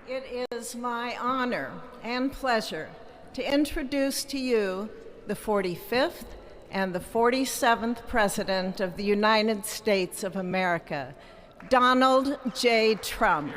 It is my honor and pleasure to introduce to you the 45th and the 47th President of the United States of America, Donald J. Trump.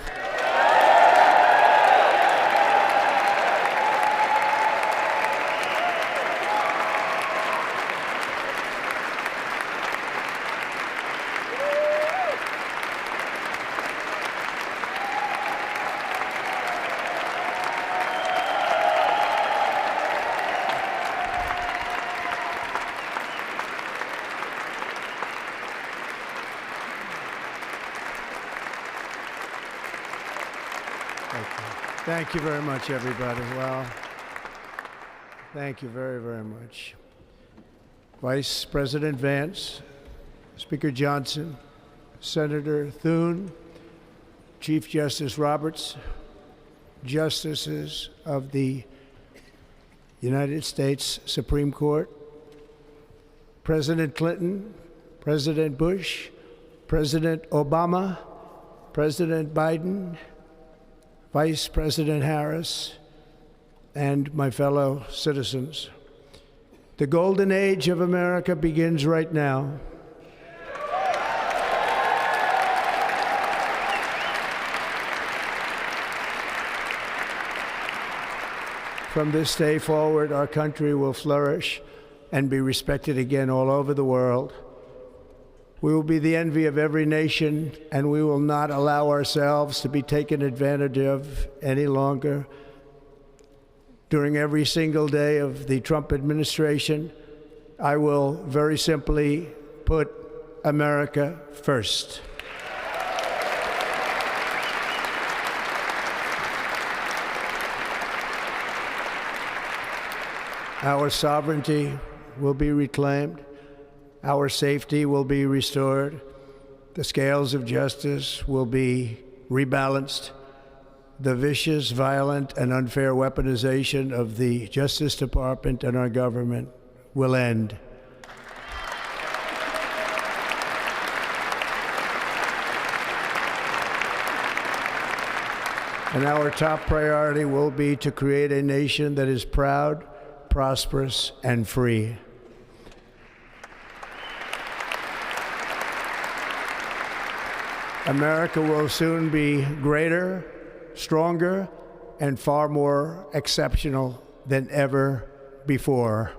Thank you very much, everybody. Well, thank you very, very much. Vice President Vance, Speaker Johnson, Senator Thune, Chief Justice Roberts, Justices of the United States Supreme Court, President Clinton, President Bush, President Obama, President Biden, Vice President Harris, and my fellow citizens. The golden age of America begins right now. From this day forward, our country will flourish and be respected again all over the world. We will be the envy of every nation, and we will not allow ourselves to be taken advantage of any longer. During every single day of the Trump administration, I will very simply put America first. Our sovereignty will be reclaimed. Our safety will be restored. The scales of justice will be rebalanced. The vicious, violent, and unfair weaponization of the Justice Department and our government will end. And our top priority will be to create a nation that is proud, prosperous, and free. America will soon be greater, stronger, and far more exceptional than ever before.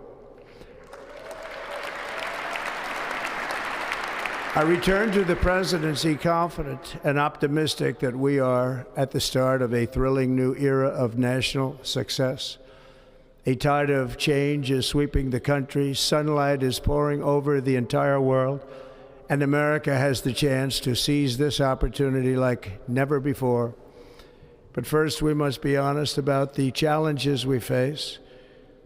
I return to the presidency confident and optimistic that we are at the start of a thrilling new era of national success. A tide of change is sweeping the country, sunlight is pouring over the entire world, and America has the chance to seize this opportunity like never before. But first, we must be honest about the challenges we face.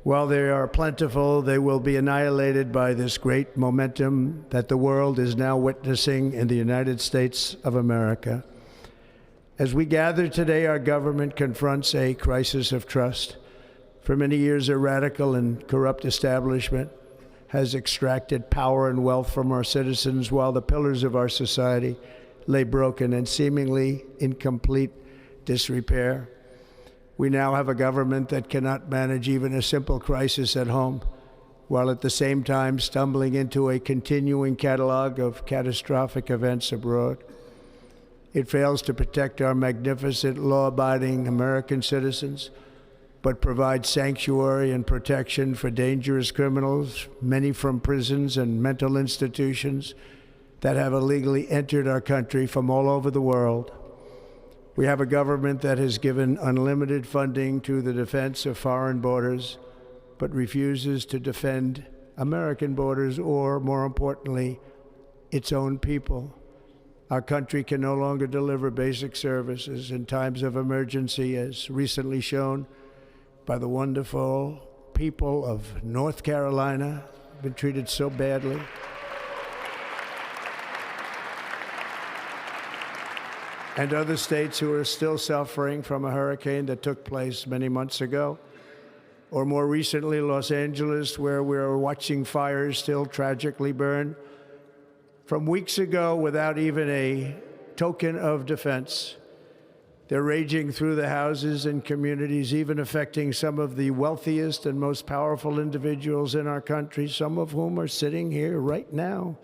While they are plentiful, they will be annihilated by this great momentum that the world is now witnessing in the United States of America. As we gather today, our government confronts a crisis of trust. For many years, a radical and corrupt establishment has extracted power and wealth from our citizens while the pillars of our society lay broken and seemingly in complete disrepair. We now have a government that cannot manage even a simple crisis at home, while at the same time stumbling into a continuing catalog of catastrophic events abroad. It fails to protect our magnificent, law-abiding American citizens, but provides sanctuary and protection for dangerous criminals, many from prisons and mental institutions that have illegally entered our country from all over the world. We have a government that has given unlimited funding to the defense of foreign borders, but refuses to defend American borders or, more importantly, its own people. Our country can no longer deliver basic services in times of emergency, as recently shown by the wonderful people of North Carolina, been treated so badly. And other states who are still suffering from a hurricane that took place many months ago. Or more recently, Los Angeles, where we're watching fires still tragically burn. From weeks ago, without even a token of defense, They're raging through the houses and communities, even affecting some of the wealthiest and most powerful individuals in our country, some of whom are sitting here right now.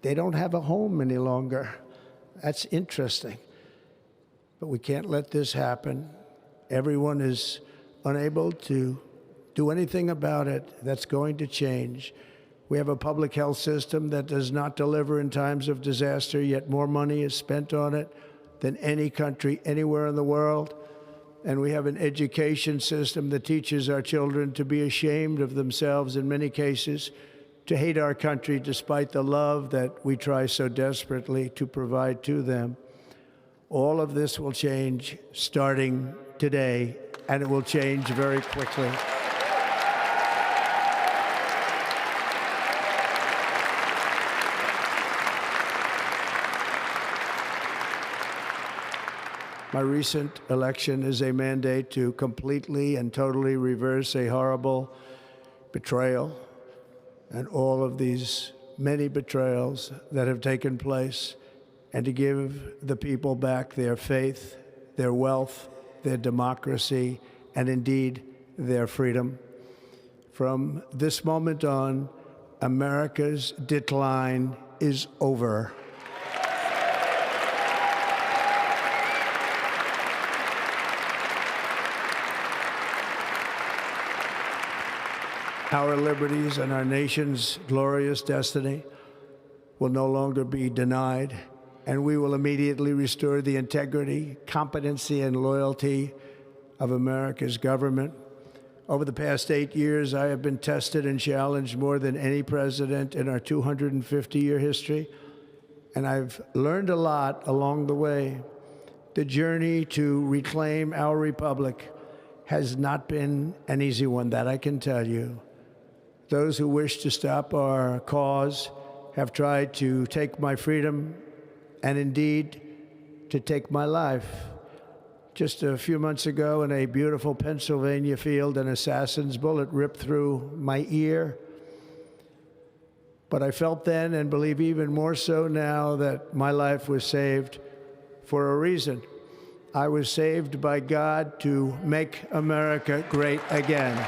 They don't have a home any longer. That's interesting. But we can't let this happen. Everyone is unable to do anything about it. That's going to change. We have a public health system that does not deliver in times of disaster, yet more money is spent on it than any country anywhere in the world. And we have an education system that teaches our children to be ashamed of themselves in many cases, to hate our country despite the love that we try so desperately to provide to them. All of this will change starting today, and it will change very quickly. My recent election is a mandate to completely and totally reverse a horrible betrayal and all of these many betrayals that have taken place, and to give the people back their faith, their wealth, their democracy, and indeed their freedom. From this moment on, America's decline is over. Our liberties and our nation's glorious destiny will no longer be denied, and we will immediately restore the integrity, competency, and loyalty of America's government. Over the past 8 years, I have been tested and challenged more than any president in our 250-year history, and I've learned a lot along the way. The journey to reclaim our republic has not been an easy one, that I can tell you. Those who wish to stop our cause have tried to take my freedom and indeed to take my life. Just a few months ago in a beautiful Pennsylvania field, an assassin's bullet ripped through my ear. But I felt then, and believe even more so now, that my life was saved for a reason. I was saved by God to make America great again.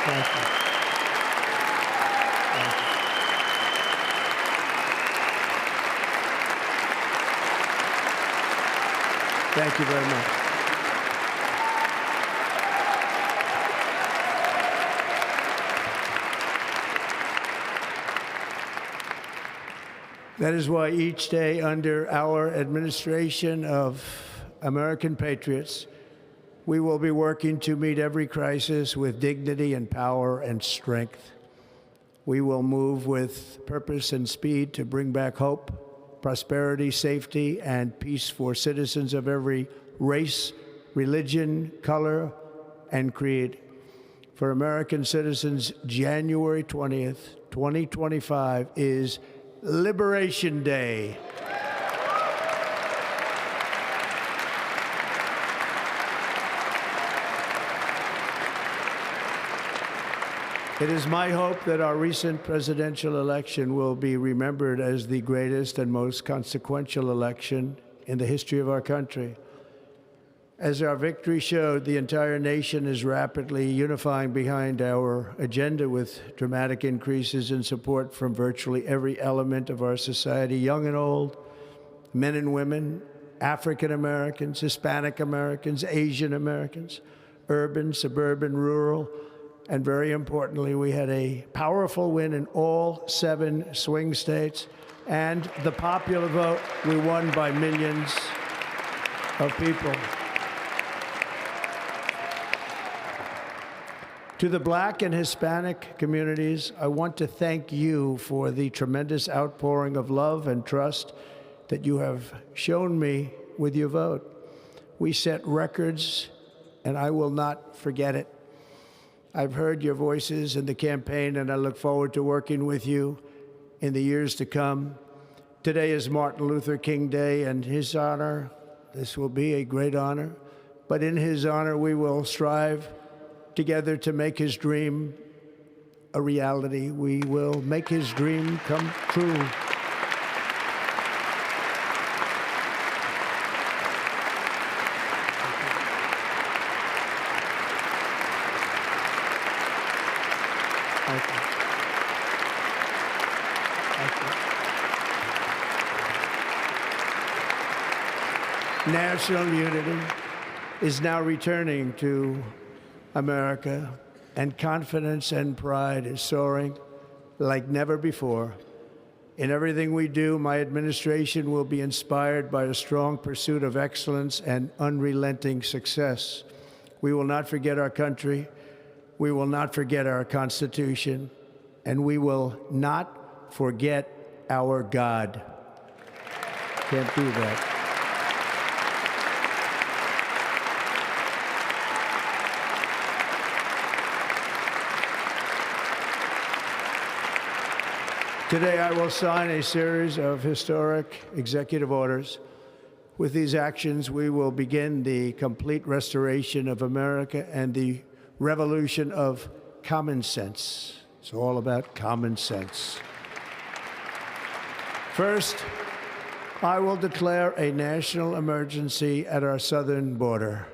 Thank you. Thank you very much. That is why each day under our administration of American patriots, we will be working to meet every crisis with dignity and power and strength. We will move with purpose and speed to bring back hope, prosperity, safety, and peace for citizens of every race, religion, color, and creed. For American citizens, January 20th, 2025 is Liberation Day. It is my hope that our recent presidential election will be remembered as the greatest and most consequential election in the history of our country. As our victory showed, the entire nation is rapidly unifying behind our agenda with dramatic increases in support from virtually every element of our society, young and old, men and women, African Americans, Hispanic Americans, Asian Americans, urban, suburban, rural, and very importantly, we had a powerful win in all 7 swing states, and the popular vote, we won by millions of people. To the Black and Hispanic communities, I want to thank you for the tremendous outpouring of love and trust that you have shown me with your vote. We set records, and I will not forget it. I've heard your voices in the campaign, and I look forward to working with you in the years to come. Today is Martin Luther King Day, and his honor, this will be a great honor, but in his honor we will strive together to make his dream a reality. We will make his dream come true. Thank you. Thank you. National unity is now returning to America, and confidence and pride is soaring like never before. In everything we do, my administration will be inspired by a strong pursuit of excellence and unrelenting success. We will not forget our country. We will not forget our Constitution, and we will not forget our God. Can't do that. Today, I will sign a series of historic executive orders. With these actions, we will begin the complete restoration of America and the revolution of common sense. It's all about common sense. First, I will declare a national emergency at our southern border.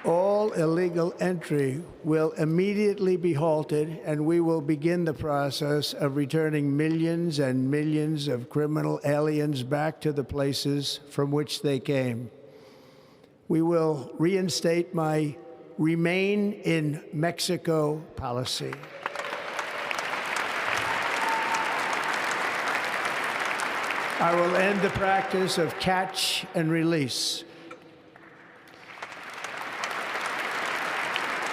All illegal entry will immediately be halted, and we will begin the process of returning millions and millions of criminal aliens back to the places from which they came. We will reinstate my Remain in Mexico policy. I will end the practice of catch and release.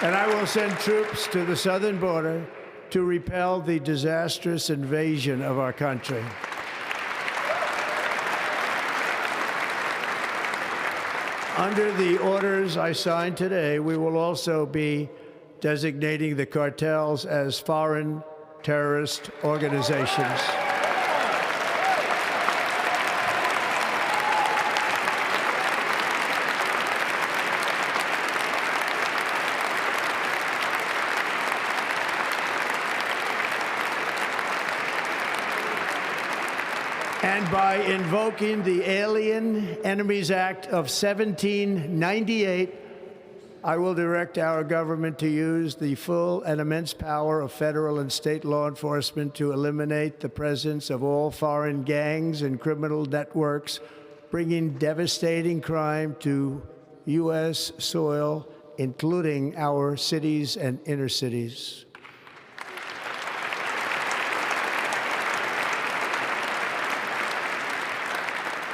And I will send troops to the southern border to repel the disastrous invasion of our country. Under the orders I signed today, we will also be designating the cartels as foreign terrorist organizations. And by invoking the Alien Enemies Act of 1798, I will direct our government to use the full and immense power of federal and state law enforcement to eliminate the presence of all foreign gangs and criminal networks, bringing devastating crime to U.S. soil, including our cities and inner cities.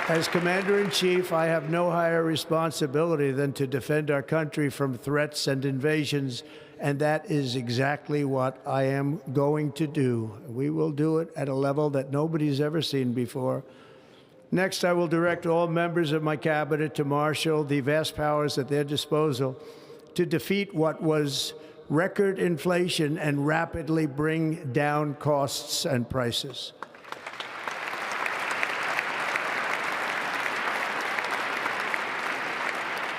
As Commander-in-Chief, I have no higher responsibility than to defend our country from threats and invasions, and that is exactly what I am going to do. We will do it at a level that nobody's ever seen before. Next, I will direct all members of my cabinet to marshal the vast powers at their disposal to defeat what was record inflation and rapidly bring down costs and prices.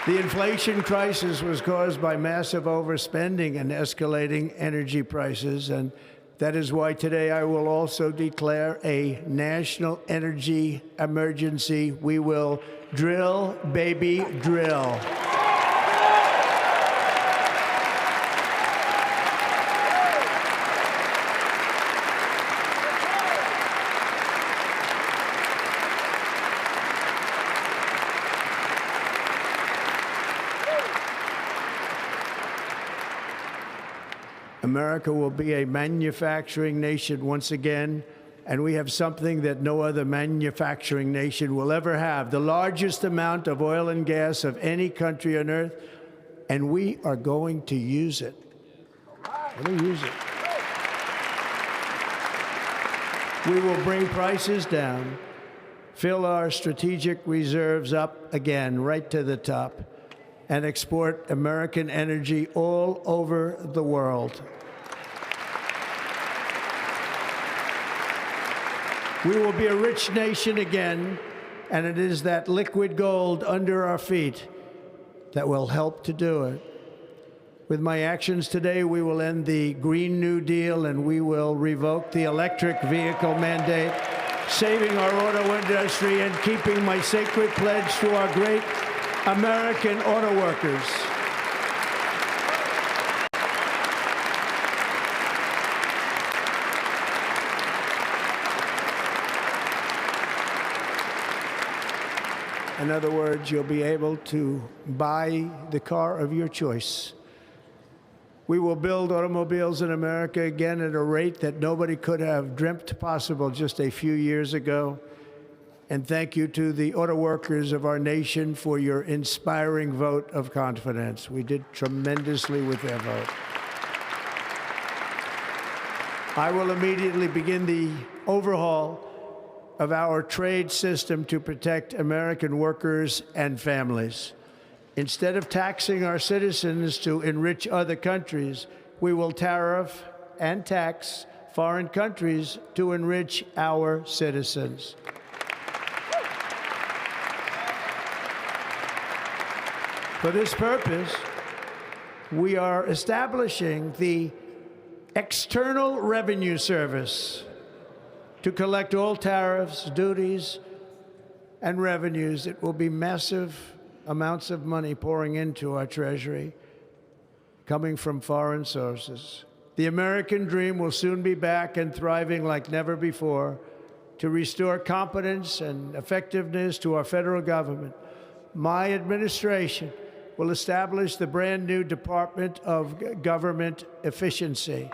The inflation crisis was caused by massive overspending and escalating energy prices, and that is why today I will also declare a national energy emergency. We will drill, baby, drill. America will be a manufacturing nation once again, and we have something that no other manufacturing nation will ever have, the largest amount of oil and gas of any country on earth, and we are going to use it. We're going to use it. We will bring prices down, fill our strategic reserves up again, right to the top, and export American energy all over the world. We will be a rich nation again, and it is that liquid gold under our feet that will help to do it. With my actions today, we will end the Green New Deal and we will revoke the electric vehicle mandate, saving our auto industry and keeping my sacred pledge to our great American auto workers. In other words, you'll be able to buy the car of your choice. We will build automobiles in America again at a rate that nobody could have dreamt possible just a few years ago. And thank you to the auto workers of our nation for your inspiring vote of confidence. We did tremendously with their vote. I will immediately begin the overhaul of our trade system to protect American workers and families. Instead of taxing our citizens to enrich other countries, we will tariff and tax foreign countries to enrich our citizens. For this purpose, we are establishing the External Revenue Service to collect all tariffs, duties, and revenues. It will be massive amounts of money pouring into our treasury, coming from foreign sources. The American dream will soon be back and thriving like never before to restore competence and effectiveness to our federal government. My administration will establish the brand new Department of Government Efficiency.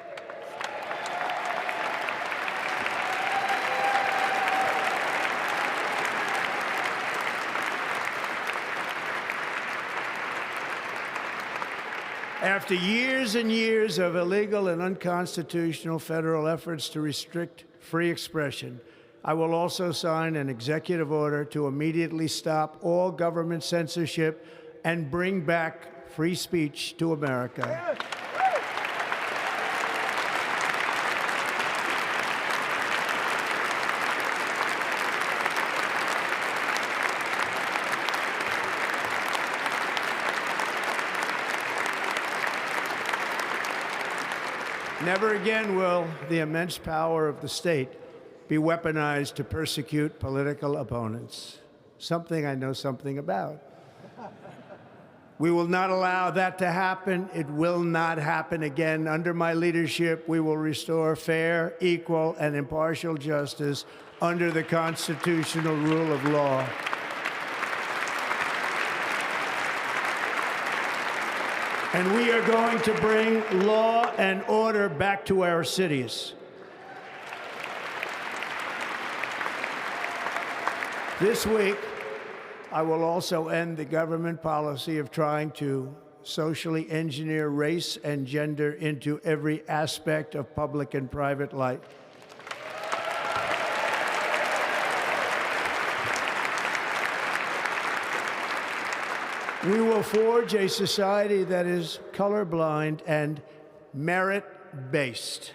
After years and years of illegal and unconstitutional federal efforts to restrict free expression, I will also sign an executive order to immediately stop all government censorship and bring back free speech to America. Never again will the immense power of the state be weaponized to persecute political opponents, something I know something about. We will not allow that to happen. It will not happen again. Under my leadership, we will restore fair, equal, and impartial justice under the constitutional rule of law. And we are going to bring law and order back to our cities. This week, I will also end the government policy of trying to socially engineer race and gender into every aspect of public and private life. We will forge a society that is colorblind and merit-based.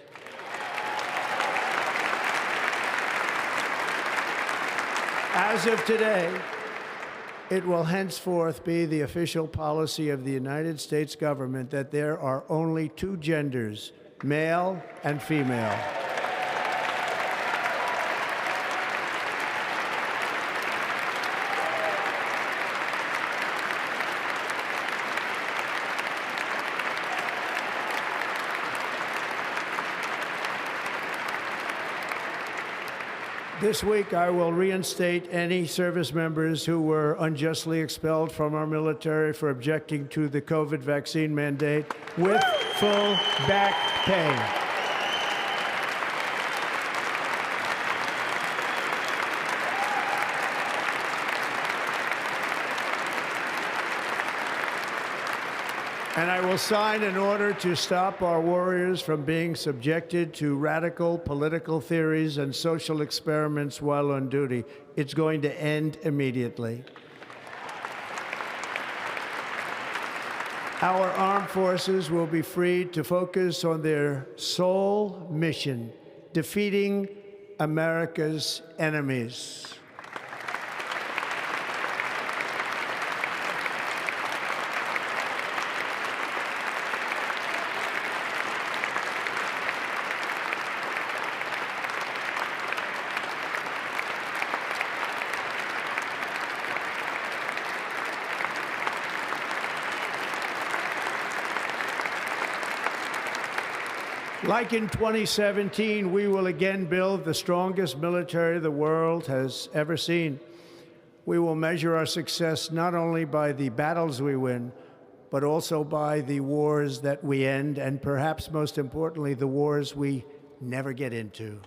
As of today, it will henceforth be the official policy of the United States government that there are only two genders, male and female. This week, I will reinstate any service members who were unjustly expelled from our military for objecting to the COVID vaccine mandate with full back pay. And I will sign an order to stop our warriors from being subjected to radical political theories and social experiments while on duty. It's going to end immediately. Our armed forces will be freed to focus on their sole mission, defeating America's enemies. Like in 2017, we will again build the strongest military the world has ever seen. We will measure our success not only by the battles we win, but also by the wars that we end, and perhaps most importantly, the wars we never get into.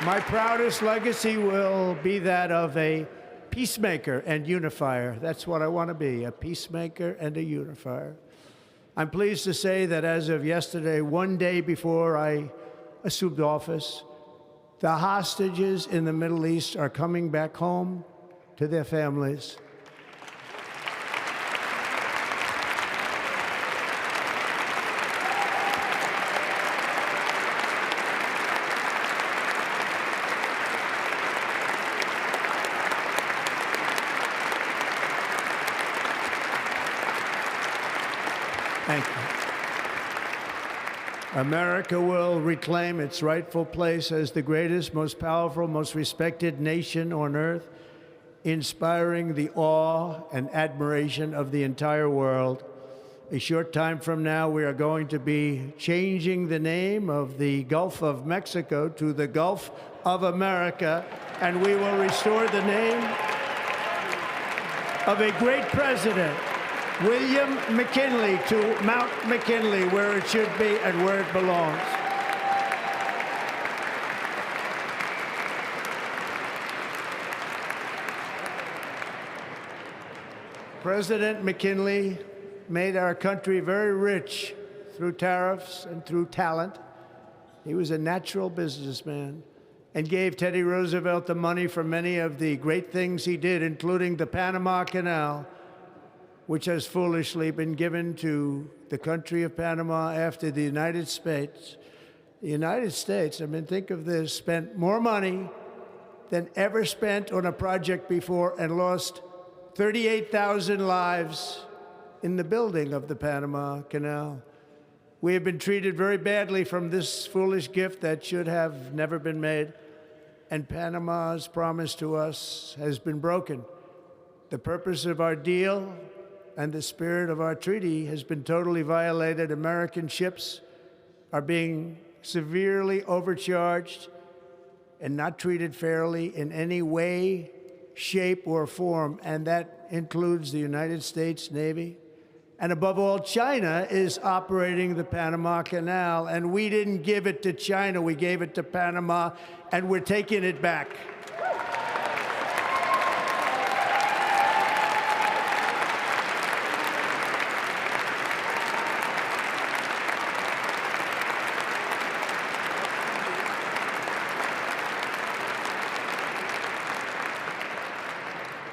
My proudest legacy will be that of a peacemaker and unifier. That's what I want to be, a peacemaker and a unifier. I'm pleased to say that as of yesterday, one day before I assumed office, the hostages in the Middle East are coming back home to their families. Thank you. America will reclaim its rightful place as the greatest, most powerful, most respected nation on earth, inspiring the awe and admiration of the entire world. A short time from now, we are going to be changing the name of the Gulf of Mexico to the Gulf of America, and we will restore the name of a great president, William McKinley, to Mount McKinley, where it should be and where it belongs. President McKinley made our country very rich through tariffs and through talent. He was a natural businessman and gave Teddy Roosevelt the money for many of the great things he did, including the Panama Canal, which has foolishly been given to the country of Panama after the United States. The United States, I mean, think of this, spent more money than ever spent on a project before and lost 38,000 lives in the building of the Panama Canal. We have been treated very badly from this foolish gift that should have never been made, and Panama's promise to us has been broken. The purpose of our deal and the spirit of our treaty has been totally violated. American ships are being severely overcharged and not treated fairly in any way, shape, or form, and that includes the United States Navy. And above all, China is operating the Panama Canal, and we didn't give it to China, we gave it to Panama, and we're taking it back.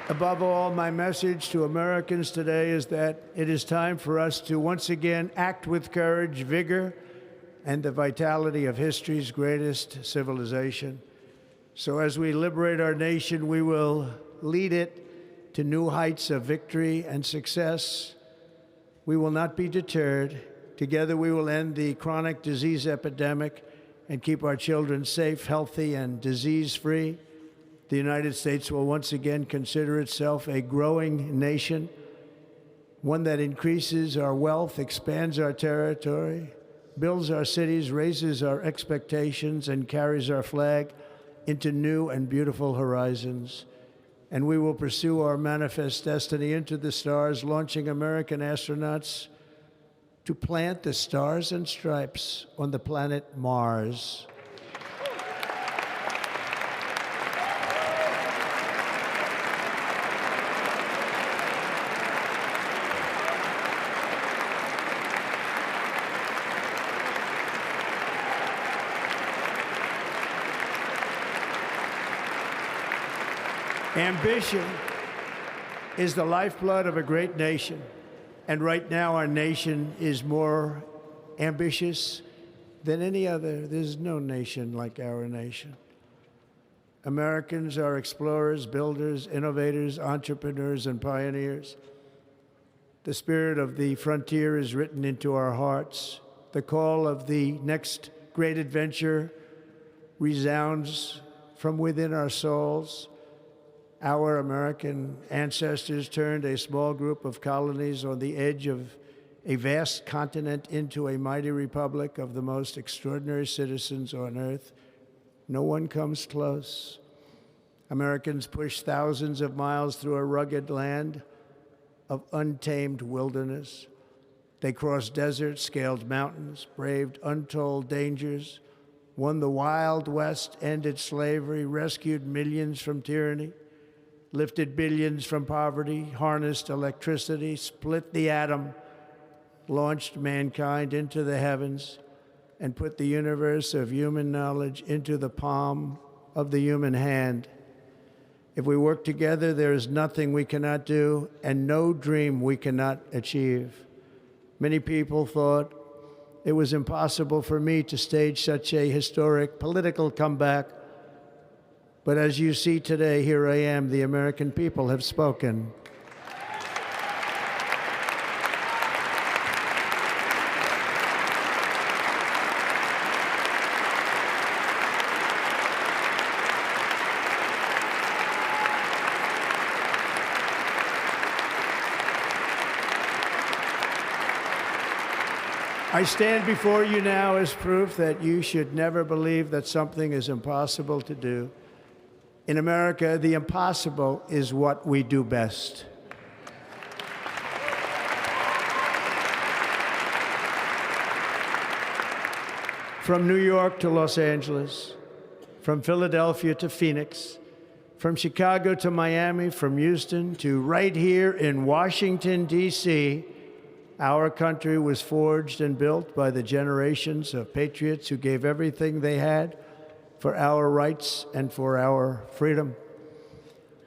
Above all, my message to Americans today is that it is time for us to once again act with courage, vigor, and the vitality of history's greatest civilization. So as we liberate our nation, we will lead it to new heights of victory and success. We will not be deterred. Together we will end the chronic disease epidemic and keep our children safe, healthy, and disease-free. The United States will once again consider itself a growing nation, one that increases our wealth, expands our territory, builds our cities, raises our expectations, and carries our flag into new and beautiful horizons. and we will pursue our manifest destiny into the stars, launching American astronauts to plant the stars and stripes on the planet Mars. Ambition is the lifeblood of a great nation, and right now our nation is more ambitious than any other. There's no nation like our nation. Americans are explorers, builders, innovators, entrepreneurs, and pioneers. The spirit of the frontier is written into our hearts. The call of the next great adventure resounds from within our souls. Our American ancestors turned a small group of colonies on the edge of a vast continent into a mighty republic of the most extraordinary citizens on earth. No one comes close. Americans pushed thousands of miles through a rugged land of untamed wilderness. They crossed deserts, scaled mountains, braved untold dangers, won the Wild West, ended slavery, rescued millions from tyranny, lifted billions from poverty, harnessed electricity, split the atom, launched mankind into the heavens, and put the universe of human knowledge into the palm of the human hand. If we work together, there is nothing we cannot do and no dream we cannot achieve. Many people thought it was impossible for me to stage such a historic political comeback. But as you see today, here I am. The American people have spoken. I stand before you now as proof that you should never believe that something is impossible to do. In America, the impossible is what we do best. From New York to Los Angeles, from Philadelphia to Phoenix, from Chicago to Miami, from Houston to right here in Washington, D.C., our country was forged and built by the generations of patriots who gave everything they had for our rights and for our freedom.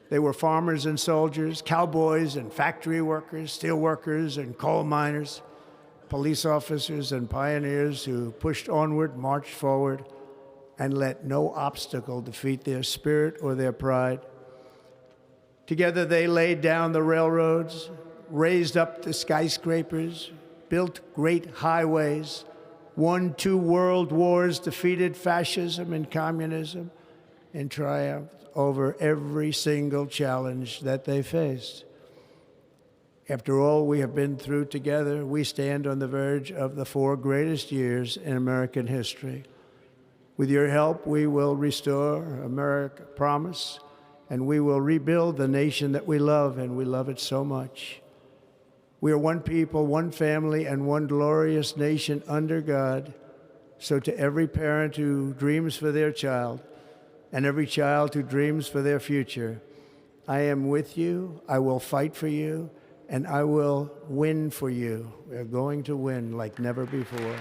They were farmers and soldiers, cowboys and factory workers, steel workers and coal miners, police officers and pioneers who pushed onward, marched forward, and let no obstacle defeat their spirit or their pride. Together they laid down the railroads, raised up the skyscrapers, built great highways, won 2 world wars, defeated fascism and communism, and triumphed over every single challenge that they faced. After all we have been through together, we stand on the verge of the 4 greatest years in American history. With your help, we will restore America, promise, and we will rebuild the nation that we love, and we love it so much. We are one people, one family, and one glorious nation under God. So to every parent who dreams for their child, and every child who dreams for their future, I am with you, I will fight for you, and I will win for you. We're going to win like never before.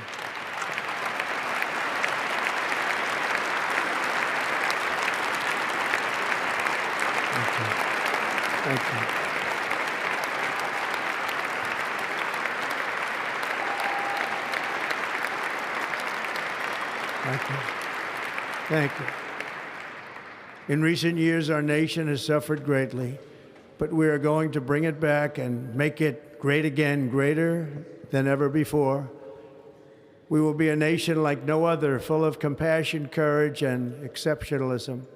Thank you. Thank you. Thank you. Thank you. In recent years, our nation has suffered greatly, but we are going to bring it back and make it great again, greater than ever before. We will be a nation like no other, full of compassion, courage, and exceptionalism.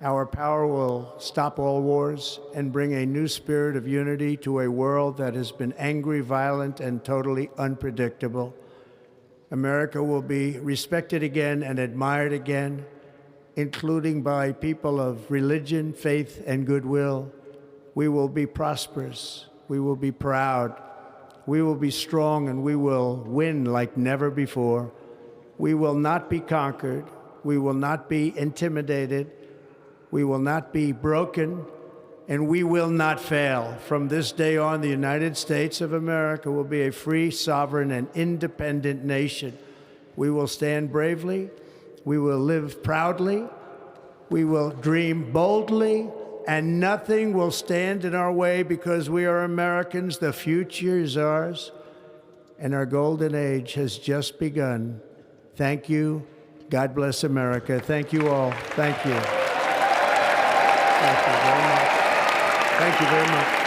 Our power will stop all wars and bring a new spirit of unity to a world that has been angry, violent, and totally unpredictable. America will be respected again and admired again. including by people of religion, faith, and goodwill. We will be prosperous. We will be proud. We will be strong, and we will win like never before. We will not be conquered. We will not be intimidated. We will not be broken, and we will not fail. From this day on, the United States of America will be a free, sovereign, and independent nation. We will stand bravely. We will live proudly. We will dream boldly, and nothing will stand in our way because we are Americans. The future is ours, and our golden age has just begun. Thank you. God bless America. Thank you all. Thank you. Thank you very much. Thank you very much.